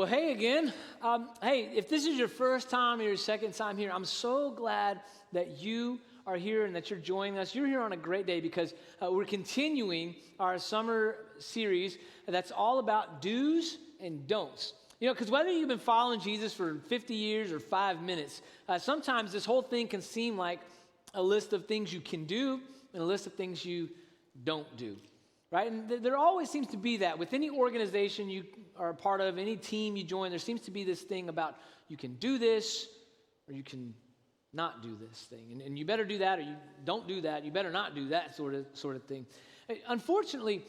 Well, hey again. Hey, if this is your first time or your second time here, I'm so glad that you are here and that you're joining us. You're here on a great day because we're continuing our summer series that's all about do's and don'ts. You know, because whether you've been following Jesus for 50 years or 5 minutes, sometimes this whole thing can seem like a list of things you can do and a list of things you don't do. Right? And there always seems to be that. With any organization you are a part of, any team you join, there seems to be this thing about you can do this or you can not do this thing. And you better do that or you don't do that. You better not do that sort of thing. Unfortunately,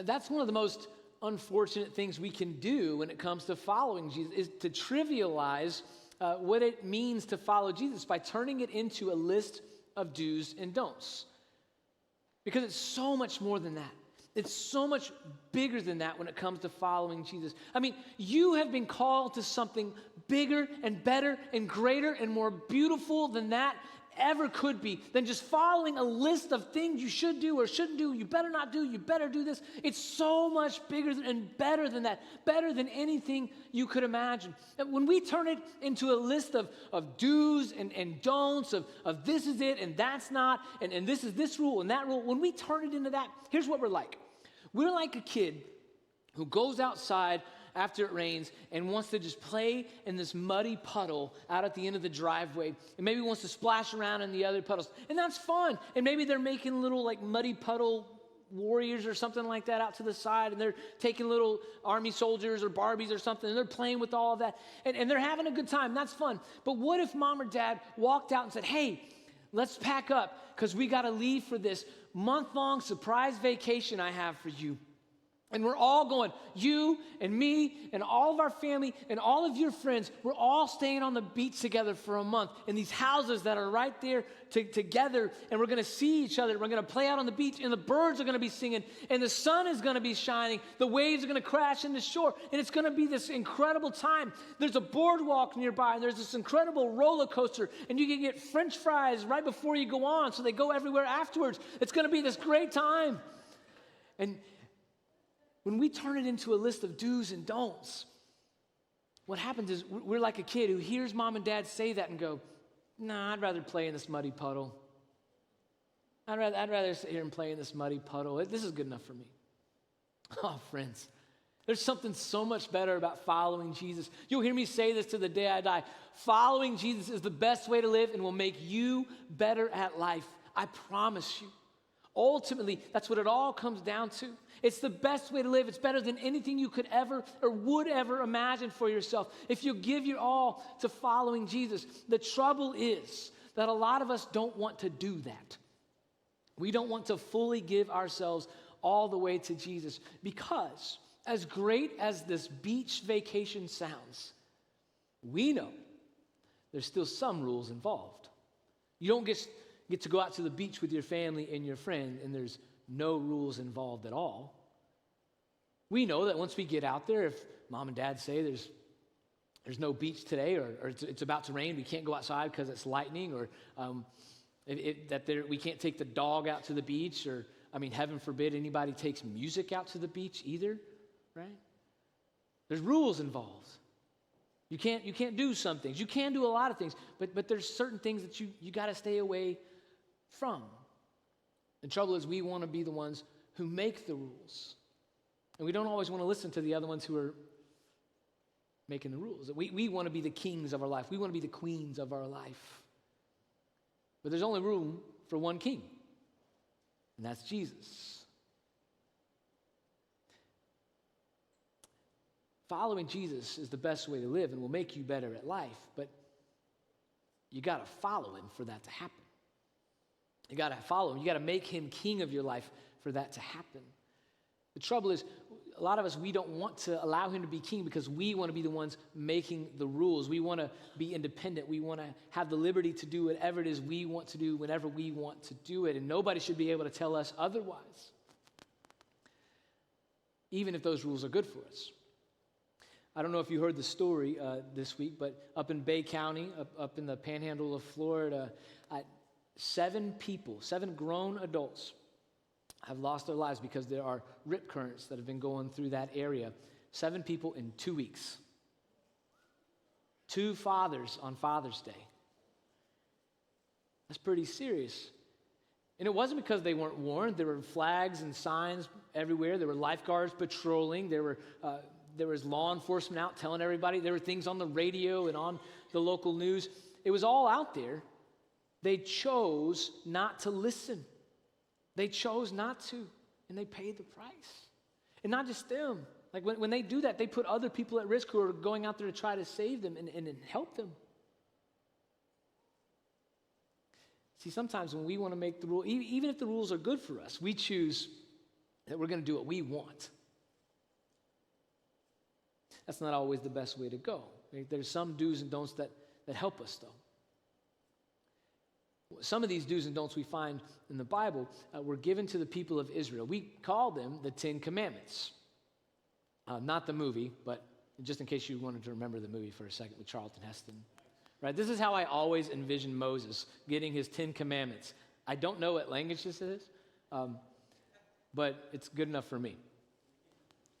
that's one of the most unfortunate things we can do when it comes to following Jesus, is to trivialize what it means to follow Jesus by turning it into a list of do's and don'ts. Because it's so much more than that. It's so much bigger than that when it comes to following Jesus. I mean, you have been called to something bigger and better and greater and more beautiful than that ever could be, than just following a list of things you should do or shouldn't do, you better not do, you better do this. It's so much bigger and better than that, better than anything you could imagine. And when we turn it into a list of do's and don'ts, of this is it and that's not, and this is this rule and that rule, when we turn it into that, here's what we're like. We're like a kid who goes outside after it rains and wants to just play in this muddy puddle out at the end of the driveway, and maybe wants to splash around in the other puddles, and that's fun. And maybe they're making little like muddy puddle warriors or something like that out to the side, and they're taking little army soldiers or Barbies or something, and they're playing with all of that, and they're having a good time. That's fun. But what if mom or dad walked out and said, hey, let's pack up because we got to leave for this month-long surprise vacation I have for you. And we're all going, you and me and all of our family and all of your friends, we're all staying on the beach together for a month in these houses that are right there together, and we're going to see each other. We're going to play out on the beach, and the birds are going to be singing, and the sun is going to be shining. The waves are going to crash in the shore, and it's going to be this incredible time. There's a boardwalk nearby, and there's this incredible roller coaster, and you can get French fries right before you go on, so they go everywhere afterwards. It's going to be this great time. And when we turn it into a list of do's and don'ts, what happens is we're like a kid who hears mom and dad say that and go, nah, I'd rather play in this muddy puddle. I'd rather sit here and play in this muddy puddle. This is good enough for me. Oh, friends, there's something so much better about following Jesus. You'll hear me say this to the day I die. Following Jesus is the best way to live and will make you better at life. I promise you. Ultimately, that's what it all comes down to. It's the best way to live. It's better than anything you could ever or would ever imagine for yourself if you give your all to following Jesus. The trouble is that a lot of us don't want to do that. We don't want to fully give ourselves all the way to Jesus because, as great as this beach vacation sounds, we know there's still some rules involved. You don't get to go out to the beach with your family and your friend, and there's no rules involved at all. We know that once we get out there, if mom and dad say there's no beach today, or it's about to rain, we can't go outside because it's lightning, or we can't take the dog out to the beach, or, heaven forbid anybody takes music out to the beach either, right? There's rules involved. You can't do some things. You can do a lot of things, but there's certain things that you got to stay away from. The trouble is we want to be the ones who make the rules. And we don't always want to listen to the other ones who are making the rules. We want to be the kings of our life. We want to be the queens of our life. But there's only room for one king, and that's Jesus. Following Jesus is the best way to live and will make you better at life, but you got to follow him for that to happen. You got to follow him. You got to make him king of your life for that to happen. The trouble is, a lot of us, we don't want to allow him to be king because we want to be the ones making the rules. We want to be independent. We want to have the liberty to do whatever it is we want to do whenever we want to do it, and nobody should be able to tell us otherwise, even if those rules are good for us. I don't know if you heard the story this week, but up in Bay County, up in the panhandle of Florida, 7 grown adults have lost their lives because there are rip currents that have been going through that area 7 people in 2 weeks. 2 fathers on Father's Day. That's pretty serious. And it wasn't because they weren't warned. There were flags and signs everywhere. There were lifeguards patrolling. There was law enforcement out telling everybody. There were things on the radio and on the local news. It was all out there. They chose not to listen. They chose not to, and they paid the price. And not just them. Like when they do that, they put other people at risk who are going out there to try to save them and help them. See, sometimes when we want to make the rule, even if the rules are good for us, we choose that we're going to do what we want. That's not always the best way to go. There's some do's and don'ts that help us, though. Some of these do's and don'ts we find in the Bible were given to the people of Israel. We call them the 10 Commandments. Not the movie, but just in case you wanted to remember the movie for a second with Charlton Heston. Right? This is how I always envision Moses getting his 10 Commandments. I don't know what language this is, but it's good enough for me.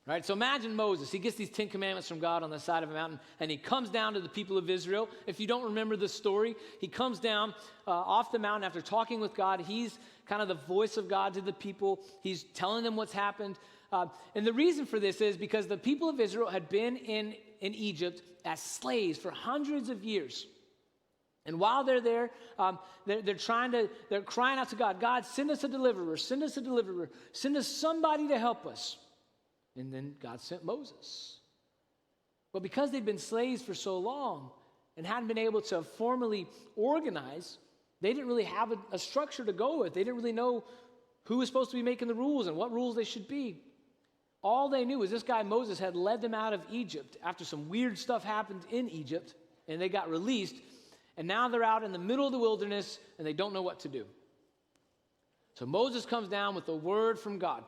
Right? So imagine Moses. He gets these 10 Commandments from God on the side of a mountain, and he comes down to the people of Israel. If you don't remember the story, he comes down off the mountain after talking with God. He's kind of the voice of God to the people. He's telling them what's happened. And the reason for this is because the people of Israel had been in Egypt as slaves for hundreds of years. And while they're there, they're crying out to God, God, send us a deliverer, send us a deliverer, send us somebody to help us. And then God sent Moses. But because they'd been slaves for so long and hadn't been able to formally organize, they didn't really have a structure to go with. They didn't really know who was supposed to be making the rules and what rules they should be. All they knew was this guy Moses had led them out of Egypt after some weird stuff happened in Egypt, and they got released. And now they're out in the middle of the wilderness, and they don't know what to do. So Moses comes down with a word from God.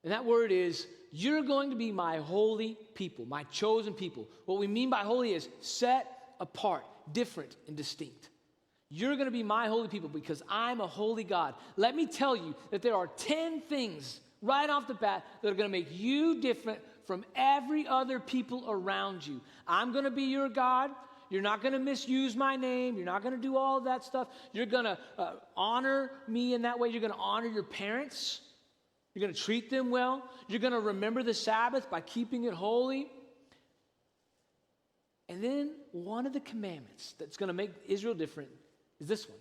And that word is, you're going to be my holy people, my chosen people. What we mean by holy is set apart, different, and distinct. You're going to be my holy people because I'm a holy God. Let me tell you that there are 10 things right off the bat that are going to make you different from every other people around you. I'm going to be your God. You're not going to misuse my name. You're not going to do all of that stuff. You're going to honor me in that way. You're going to honor your parents. You're going to treat them well. You're going to remember the Sabbath by keeping it holy. And then one of the commandments that's going to make Israel different is this one.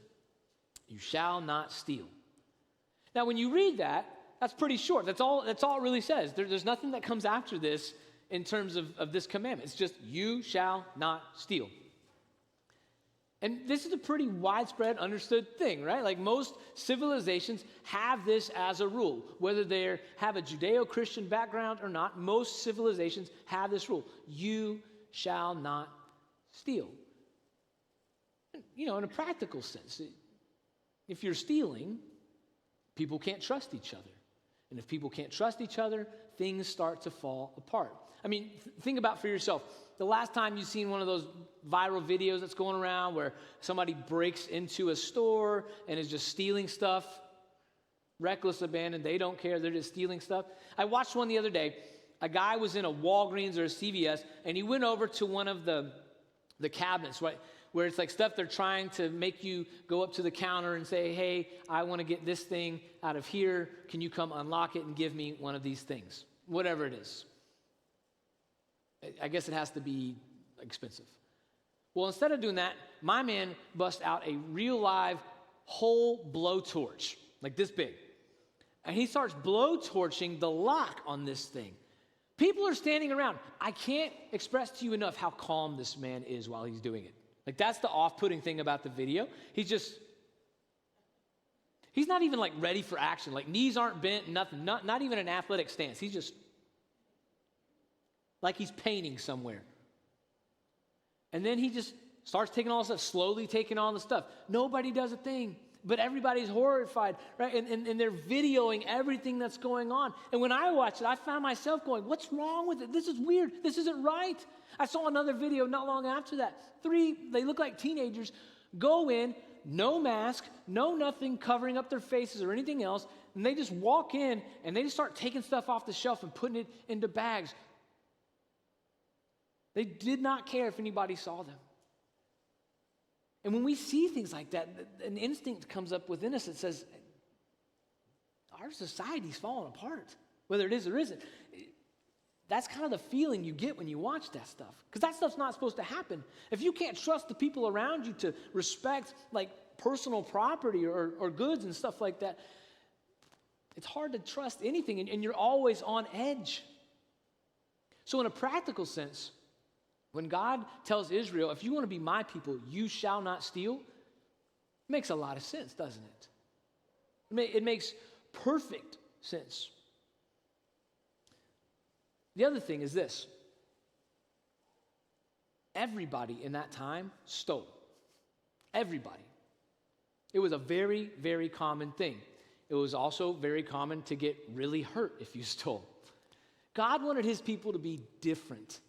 You shall not steal. Now, when you read that, that's pretty short. That's all it really says. There's nothing that comes after this in terms of this commandment. It's just, you shall not steal. And this is a pretty widespread understood thing, right? Like most civilizations have this as a rule. Whether they have a Judeo-Christian background or not, most civilizations have this rule. You shall not steal. You know, in a practical sense, if you're stealing, people can't trust each other. And if people can't trust each other, things start to fall apart. I mean, think about for yourself. The last time you've seen one of those viral videos that's going around where somebody breaks into a store and is just stealing stuff, reckless abandon, they don't care, they're just stealing stuff. I watched one the other day. A guy was in a Walgreens or a CVS, and he went over to one of the cabinets, right, where it's like stuff they're trying to make you go up to the counter and say, hey, I want to get this thing out of here. Can you come unlock it and give me one of these things? Whatever it is. I guess it has to be expensive. Well, instead of doing that, my man busts out a real live whole blowtorch, like this big. And he starts blowtorching the lock on this thing. People are standing around. I can't express to you enough how calm this man is while he's doing it. Like, that's the off-putting thing about the video. He's not even like ready for action. Like, knees aren't bent, nothing, not even an athletic stance. He's just like he's painting somewhere. And then he just starts taking all the stuff, slowly taking all the stuff. Nobody does a thing, but everybody's horrified, right? And they're videoing everything that's going on. And when I watched it, I found myself going, what's wrong with it? This is weird. This isn't right. I saw another video not long after that. They look like teenagers, go in, no mask, no nothing covering up their faces or anything else, and they just walk in and they just start taking stuff off the shelf and putting it into bags. They did not care if anybody saw them. And when we see things like that, an instinct comes up within us that says, our society's falling apart, whether it is or isn't. That's kind of the feeling you get when you watch that stuff, because that stuff's not supposed to happen. If you can't trust the people around you to respect like personal property or goods and stuff like that, it's hard to trust anything, and you're always on edge. So in a practical sense, when God tells Israel, if you want to be my people, you shall not steal, it makes a lot of sense, doesn't it? It makes perfect sense. The other thing is this. Everybody in that time stole. Everybody. It was a very, very common thing. It was also very common to get really hurt if you stole. God wanted his people to be different.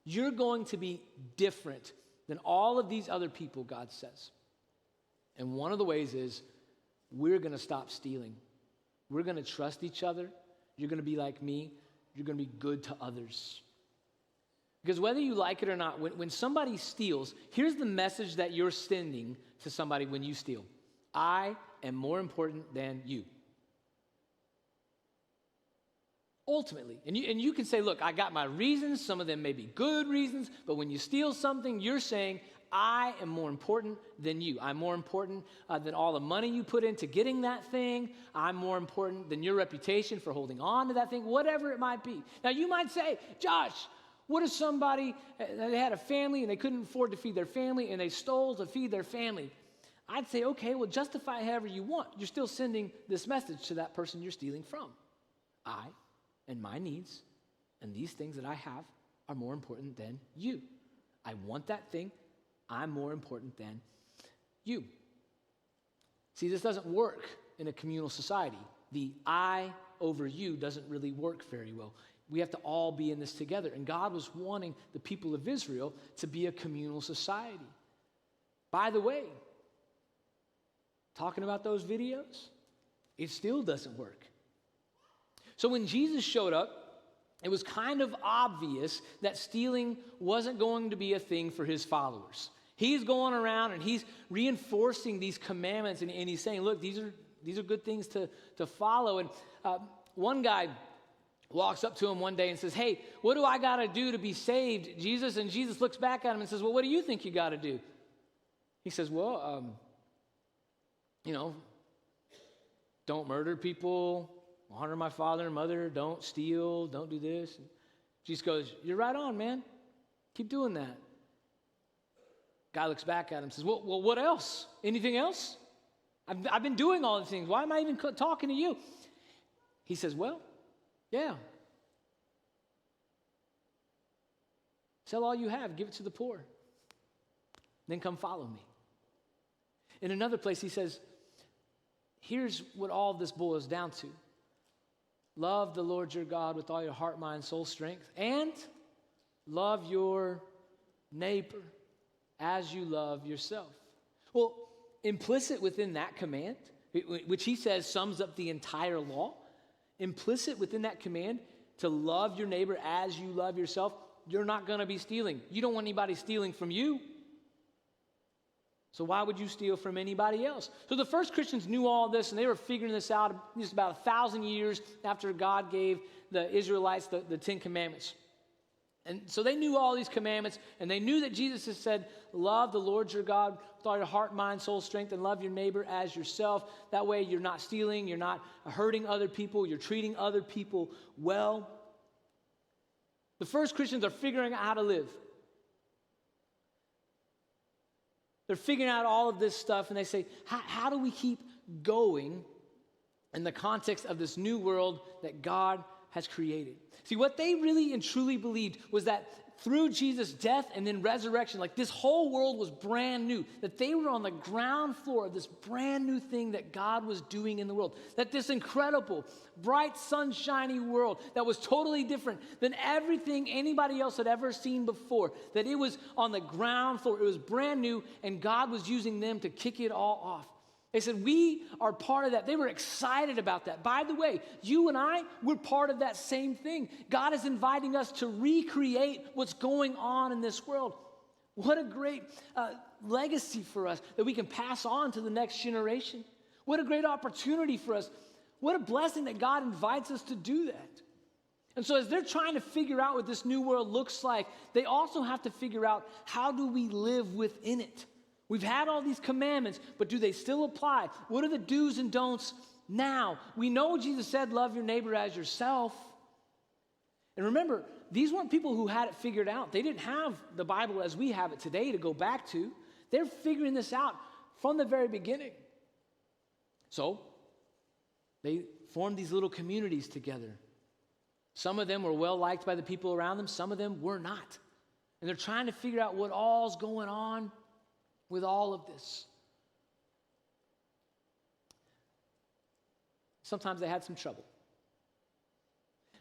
You're going to be different than all of these other people, God says. And one of the ways is we're going to stop stealing. We're going to trust each other. You're going to be like me. You're going to be good to others. Because whether you like it or not, when somebody steals, here's the message that you're sending to somebody when you steal. I am more important than you. Ultimately. And you can say, look, I got my reasons. Some of them may be good reasons. But when you steal something, you're saying, I am more important than you. I'm more important than all the money you put into getting that thing. I'm more important than your reputation for holding on to that thing, whatever it might be. Now, you might say, Josh, what if somebody, they had a family and they couldn't afford to feed their family and they stole to feed their family? I'd say, okay, well, justify however you want. You're still sending this message to that person you're stealing from. I and my needs and these things that I have are more important than you. I want that thing. I'm more important than you. See, this doesn't work in a communal society. The I over you doesn't really work very well. We have to all be in this together. And God was wanting the people of Israel to be a communal society. By the way, talking about those videos, it still doesn't work. So when Jesus showed up, it was kind of obvious that stealing wasn't going to be a thing for his followers. He's going around and he's reinforcing these commandments, and he's saying, look, these are good things to follow. And one guy walks up to him one day and says, hey, what do I got to do to be saved, Jesus? And Jesus looks back at him and says, well, what do you think you got to do? He says, well, don't murder people, honor my father and mother, don't steal, don't do this. And Jesus goes, you're right on, man. Keep doing that. Guy looks back at him and says, well, what else? Anything else? I've been doing all these things. Why am I even talking to you? He says, well, yeah. Sell all you have, give it to the poor. Then come follow me. In another place, he says, here's what all this boils down to. Love the Lord your God with all your heart, mind, soul, strength, and love your neighbor as you love yourself. Well, implicit within that command, which he says sums up the entire law, implicit within that command to love your neighbor as you love yourself, you're not going to be stealing. You don't want anybody stealing from you. So why would you steal from anybody else? So the first Christians knew all this, and they were figuring this out just about 1,000 years after God gave the Israelites the Ten Commandments. And so they knew all these commandments, and they knew that Jesus has said, love the Lord your God with all your heart, mind, soul, strength, and love your neighbor as yourself. That way you're not stealing, you're not hurting other people, you're treating other people well. The first Christians are figuring out how to live. They're figuring out all of this stuff, and they say, how do we keep going in the context of this new world that God has created? See, what they really and truly believed was that through Jesus' death and then resurrection, like this whole world was brand new, that they were on the ground floor of this brand new thing that God was doing in the world, that this incredible, bright, sunshiny world that was totally different than everything anybody else had ever seen before, that it was on the ground floor, it was brand new, and God was using them to kick it all off. They said, we are part of that. They were excited about that. By the way, you and I, we're part of that same thing. God is inviting us to recreate what's going on in this world. What a great legacy for us that we can pass on to the next generation. What a great opportunity for us. What a blessing that God invites us to do that. And so as they're trying to figure out what this new world looks like, they also have to figure out, how do we live within it? We've had all these commandments, but do they still apply? What are the do's and don'ts now? We know Jesus said, love your neighbor as yourself. And remember, these weren't people who had it figured out. They didn't have the Bible as we have it today to go back to. They're figuring this out from the very beginning. So they formed these little communities together. Some of them were well liked by the people around them. Some of them were not. And they're trying to figure out what all's going on with all of this. Sometimes they had some trouble.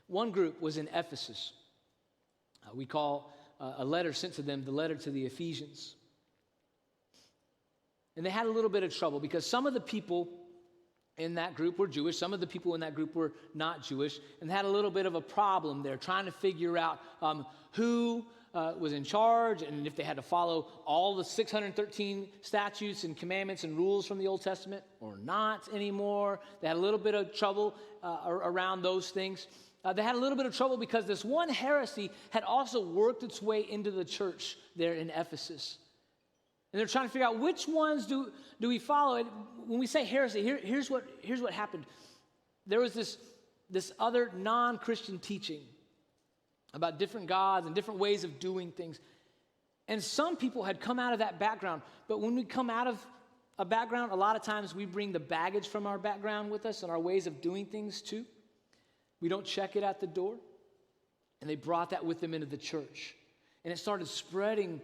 One group was in Ephesus. We call a letter sent to them the letter to the Ephesians. And they had a little bit of trouble because some of the people in that group were Jewish, some of the people in that group were not Jewish, and had a little bit of a problem there, trying to figure out who was in charge, and if they had to follow all the 613 statutes and commandments and rules from the Old Testament or not anymore. They had a little bit of trouble around those things. They had a little bit of trouble because this one heresy had also worked its way into the church there in Ephesus. And they're trying to figure out which ones do we follow. And when we say heresy, here's what happened. There was this other non-Christian teaching about different gods and different ways of doing things. And some people had come out of that background. But when we come out of a background, a lot of times we bring the baggage from our background with us and our ways of doing things too. We don't check it at the door. And they brought that with them into the church. And it started spreading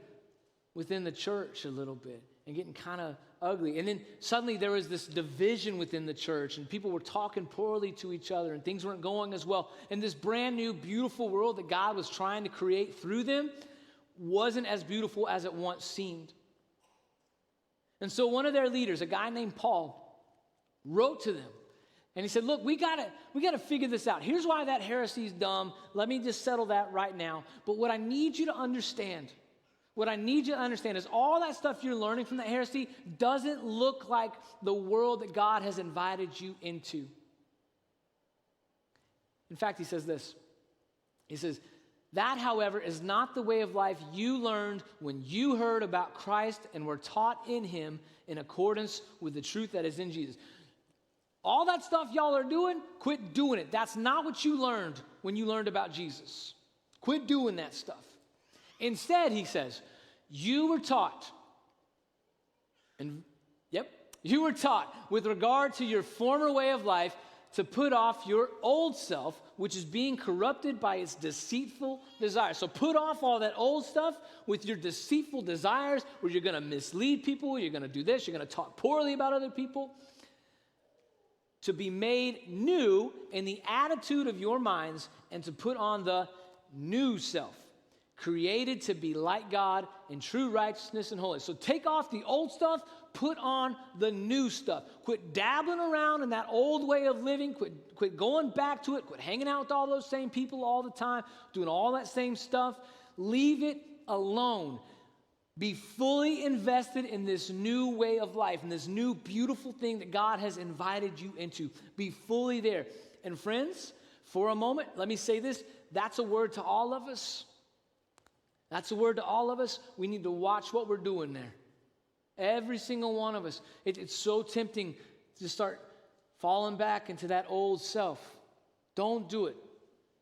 within the church a little bit and getting kind of ugly. And then suddenly there was this division within the church, and people were talking poorly to each other, and things weren't going as well. And this brand new, beautiful world that God was trying to create through them wasn't as beautiful as it once seemed. And so one of their leaders, a guy named Paul, wrote to them. And he said, look, we gotta figure this out. Here's why that heresy is dumb. Let me just settle that right now. But what I need you to understand is all that stuff you're learning from that heresy doesn't look like the world that God has invited you into. In fact, he says this. He says, that, however, is not the way of life you learned when you heard about Christ and were taught in him in accordance with the truth that is in Jesus. All that stuff y'all are doing, quit doing it. That's not what you learned when you learned about Jesus. Quit doing that stuff. Instead, he says, you were taught, you were taught with regard to your former way of life to put off your old self, which is being corrupted by its deceitful desires. So put off all that old stuff with your deceitful desires, where you're going to mislead people, you're going to do this, you're going to talk poorly about other people, to be made new in the attitude of your minds, and to put on the new self, created to be like God in true righteousness and holiness. So take off the old stuff, put on the new stuff. Quit dabbling around in that old way of living. Quit going back to it. Quit hanging out with all those same people all the time, doing all that same stuff. Leave it alone. Be fully invested in this new way of life, in this new beautiful thing that God has invited you into. Be fully there. And friends, for a moment, let me say this. That's a word to all of us. That's a word to all of us. We need to watch what we're doing there. Every single one of us. It's so tempting to start falling back into that old self. Don't do it.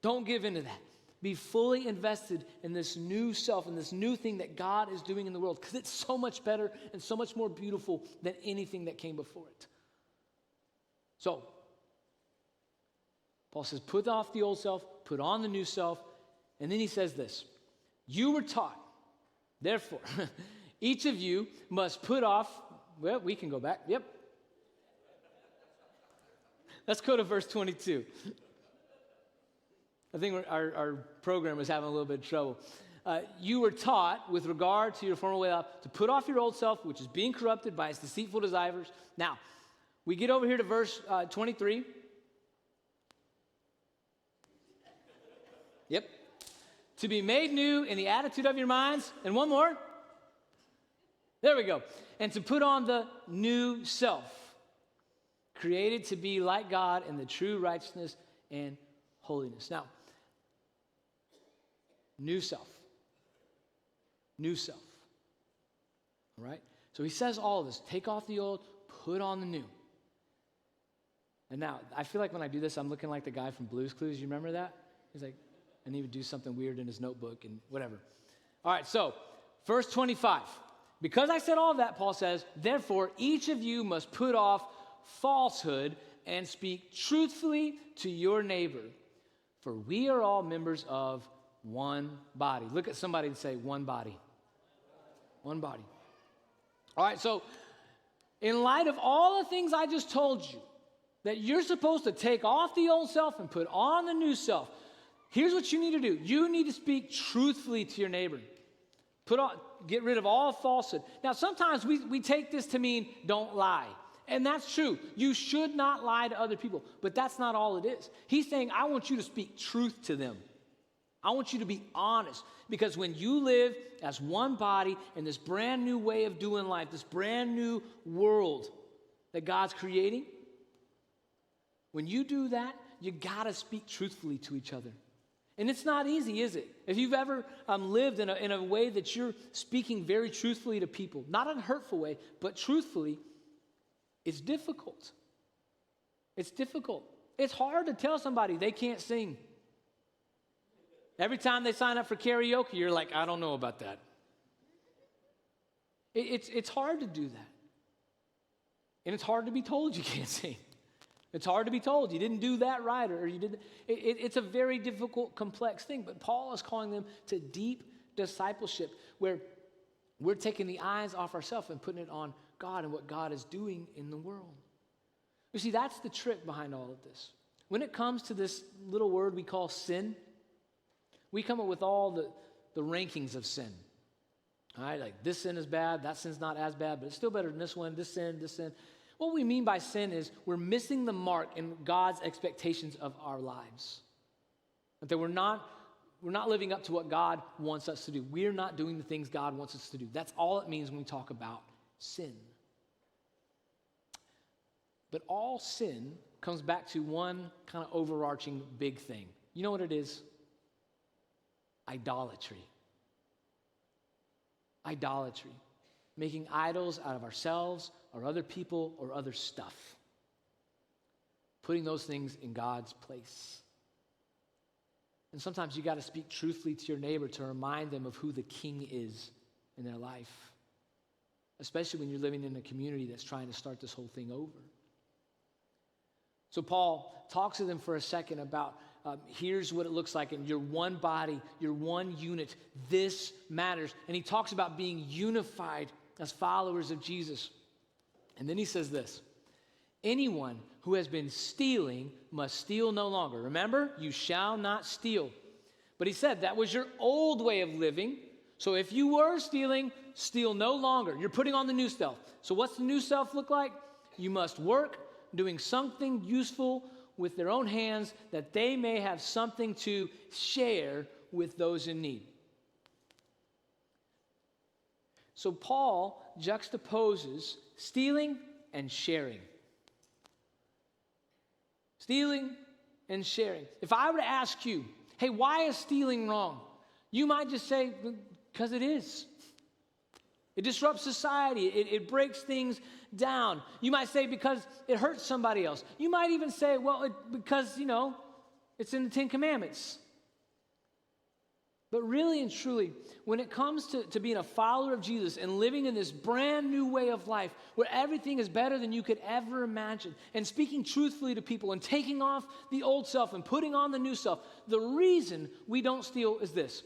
Don't give into that. Be fully invested in this new self and this new thing that God is doing in the world, because it's so much better and so much more beautiful than anything that came before it. So, Paul says, put off the old self, put on the new self, and then he says this. You were taught, therefore, each of you must put off, well, we can go back, yep. Let's go to verse 22. I think our program is having a little bit of trouble. You were taught, with regard to your former way of life, to put off your old self, which is being corrupted by its deceitful desires. Now, we get over here to verse 23. Yep. To be made new in the attitude of your minds. And one more. There we go. And to put on the new self, created to be like God in the true righteousness and holiness. Now, new self. New self. All right? So he says all of this. Take off the old, put on the new. And now, I feel like when I do this, I'm looking like the guy from Blue's Clues. You remember that? He's like, and he would do something weird in his notebook and whatever. All right, so, verse 25. Because I said all of that, Paul says, therefore, each of you must put off falsehood and speak truthfully to your neighbor, for we are all members of one body. Look at somebody and say, one body. One body. All right, so in light of all the things I just told you, that you're supposed to take off the old self and put on the new self, here's what you need to do. You need to speak truthfully to your neighbor. Get rid of all falsehood. Now, sometimes we take this to mean don't lie. And that's true. You should not lie to other people. But that's not all it is. He's saying, I want you to speak truth to them. I want you to be honest. Because when you live as one body in this brand new way of doing life, this brand new world that God's creating, when you do that, you got to speak truthfully to each other. And it's not easy, is it? If you've ever lived in a way that you're speaking very truthfully to people, not in a hurtful way, but truthfully, it's difficult. It's difficult. It's hard to tell somebody they can't sing. Every time they sign up for karaoke, you're like, I don't know about that. It's hard to do that. And it's hard to be told you can't sing. It's hard to be told you didn't do that right, or you didn't. It's a very difficult, complex thing. But Paul is calling them to deep discipleship, where we're taking the eyes off ourselves and putting it on God and what God is doing in the world. You see, that's the trick behind all of this. When it comes to this little word we call sin, we come up with all the rankings of sin. All right, like this sin is bad, that sin's not as bad, but it's still better than this one, this sin, this sin. What we mean by sin is we're missing the mark in God's expectations of our lives. That we're not living up to what God wants us to do. We're not doing the things God wants us to do. That's all it means when we talk about sin. But all sin comes back to one kind of overarching big thing. You know what it is? Idolatry. Idolatry. Making idols out of ourselves or other people or other stuff. Putting those things in God's place. And sometimes you got to speak truthfully to your neighbor to remind them of who the king is in their life. Especially when you're living in a community that's trying to start this whole thing over. So Paul talks to them for a second about here's what it looks like, and you're one body, you're one unit. This matters. And he talks about being unified as followers of Jesus. And then he says this, anyone who has been stealing must steal no longer. Remember, you shall not steal. But he said that was your old way of living. So if you were stealing, steal no longer. You're putting on the new self. So what's the new self look like? You must work, doing something useful with their own hands, that they may have something to share with those in need. So Paul juxtaposes stealing and sharing. Stealing and sharing. If I were to ask you, hey, why is stealing wrong? You might just say, because it is. It disrupts society. It breaks things down. You might say because it hurts somebody else. You might even say, well, because, it's in the Ten Commandments. But really and truly, when it comes to being a follower of Jesus and living in this brand new way of life where everything is better than you could ever imagine, and speaking truthfully to people and taking off the old self and putting on the new self, the reason we don't steal is this.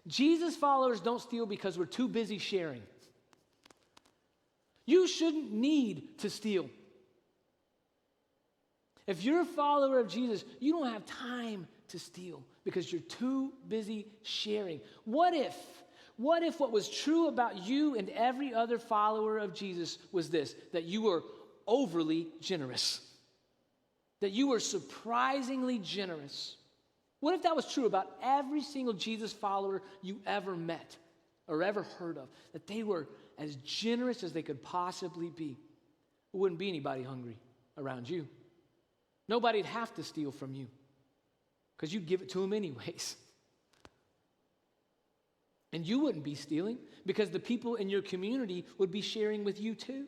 Jesus followers don't steal because we're too busy sharing. You shouldn't need to steal. If you're a follower of Jesus, you don't have time to steal because you're too busy sharing. What if what was true about you and every other follower of Jesus was this, that you were overly generous, that you were surprisingly generous? What if that was true about every single Jesus follower you ever met or ever heard of, that they were as generous as they could possibly be? There wouldn't be anybody hungry around you. Nobody'd have to steal from you because you'd give it to them anyways. And you wouldn't be stealing because the people in your community would be sharing with you too.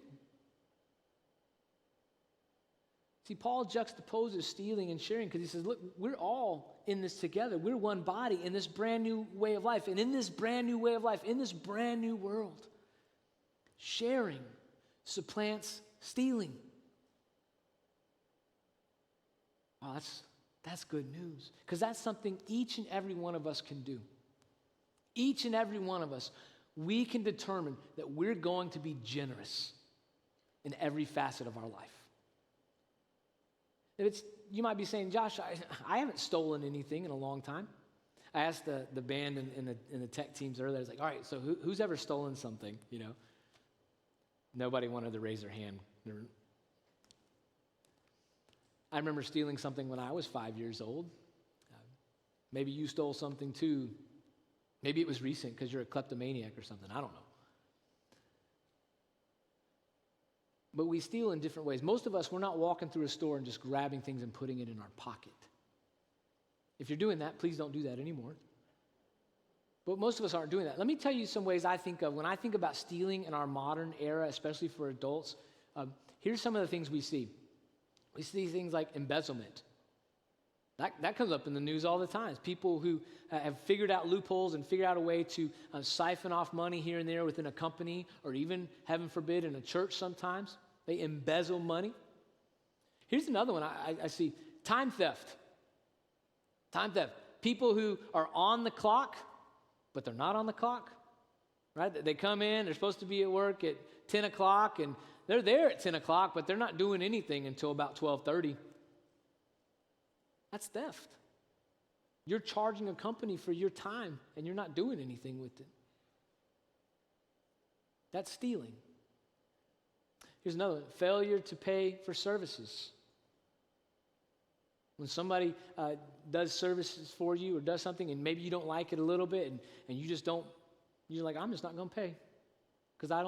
See, Paul juxtaposes stealing and sharing because he says, look, we're all in this together. We're one body in this brand new way of life. And in this brand new way of life, in this brand new world, sharing supplants stealing. Oh, that's good news because that's something each and every one of us can do. Each and every one of us, we can determine that we're going to be generous in every facet of our life. You might be saying, Josh, I haven't stolen anything in a long time. I asked the band and the tech teams earlier, I was like, all right, so who's ever stolen something, you know? Nobody wanted to raise their hand. I remember stealing something when I was 5 years old. Maybe you stole something too. Maybe it was recent because you're a kleptomaniac or something. I don't know. But we steal in different ways. Most of us, we're not walking through a store and just grabbing things and putting it in our pocket. If you're doing that, please don't do that anymore. But most of us aren't doing that. Let me tell you some ways I think of. When I think about stealing in our modern era, especially for adults, here's some of the things we see. We see things like embezzlement. That comes up in the news all the time. People who have figured out loopholes and figured out a way to siphon off money here and there within a company or even, heaven forbid, in a church sometimes. They embezzle money. Here's another one I see. Time theft. Time theft. People who are on the clock, but they're not on the clock. Right? They come in, they're supposed to be at work at 10 o'clock, and they're there at 10 o'clock, but they're not doing anything until about 12:30. That's theft. You're charging a company for your time, and you're not doing anything with it. That's stealing. Here's another one. Failure to pay for services. When somebody does services for you or does something, and maybe you don't like it a little bit, and you just don't, you're like, I'm just not going to pay because I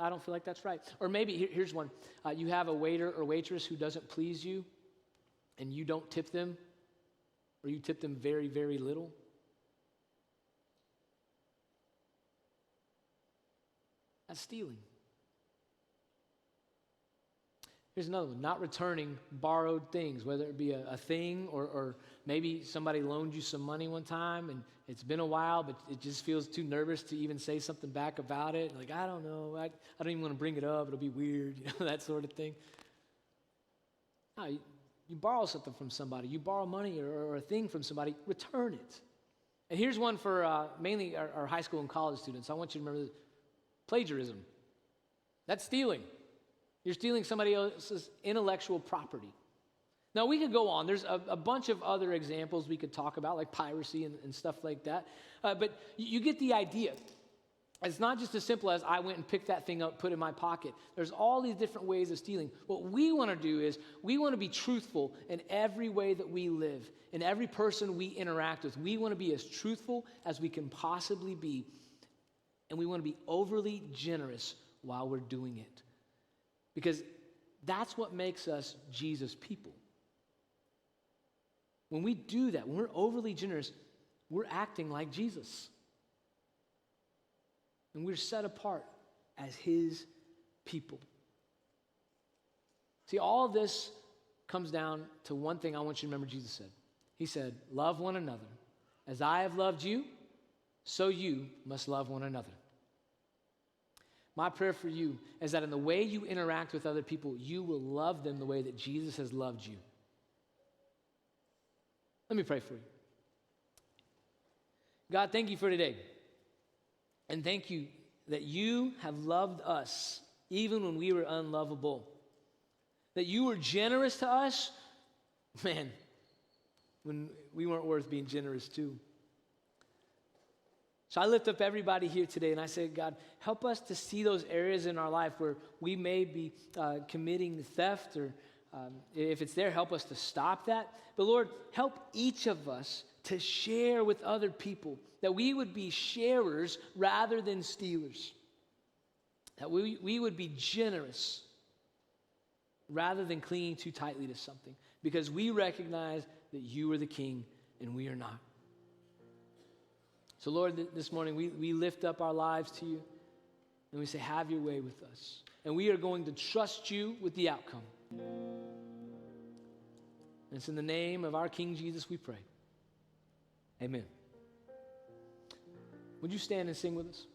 don't feel like that's right. Or maybe, here's one. You have a waiter or waitress who doesn't please you, and you don't tip them, or you tip them very, very little. That's stealing. Here's another one, not returning borrowed things, whether it be a thing or maybe somebody loaned you some money one time and it's been a while, but it just feels too nervous to even say something back about it. Like, I don't know, I don't even want to bring it up, it'll be weird, that sort of thing. No, you borrow something from somebody, you borrow money or a thing from somebody, return it. And here's one for mainly our high school and college students. I want you to remember this. Plagiarism. That's stealing. You're stealing somebody else's intellectual property. Now, we could go on. There's a bunch of other examples we could talk about, like piracy and stuff like that. But you get the idea. It's not just as simple as I went and picked that thing up, put it in my pocket. There's all these different ways of stealing. What we want to do is we want to be truthful in every way that we live, in every person we interact with. We want to be as truthful as we can possibly be, and we want to be overly generous while we're doing it. Because that's what makes us Jesus people. When we do that, when we're overly generous, we're acting like Jesus. And we're set apart as his people. See, all of this comes down to one thing I want you to remember Jesus said. He said, love one another. As I have loved you, so you must love one another. My prayer for you is that in the way you interact with other people, you will love them the way that Jesus has loved you. Let me pray for you. God, thank you for today. And thank you that you have loved us even when we were unlovable. That you were generous to us, man, when we weren't worth being generous to. So I lift up everybody here today and I say, God, help us to see those areas in our life where we may be committing theft, or if it's there, help us to stop that. But Lord, help each of us to share with other people, that we would be sharers rather than stealers. That we would be generous rather than clinging too tightly to something, because we recognize that you are the King and we are not. So Lord, this morning we lift up our lives to you and we say, have your way with us. And we are going to trust you with the outcome. And it's in the name of our King Jesus we pray. Amen. Would you stand and sing with us?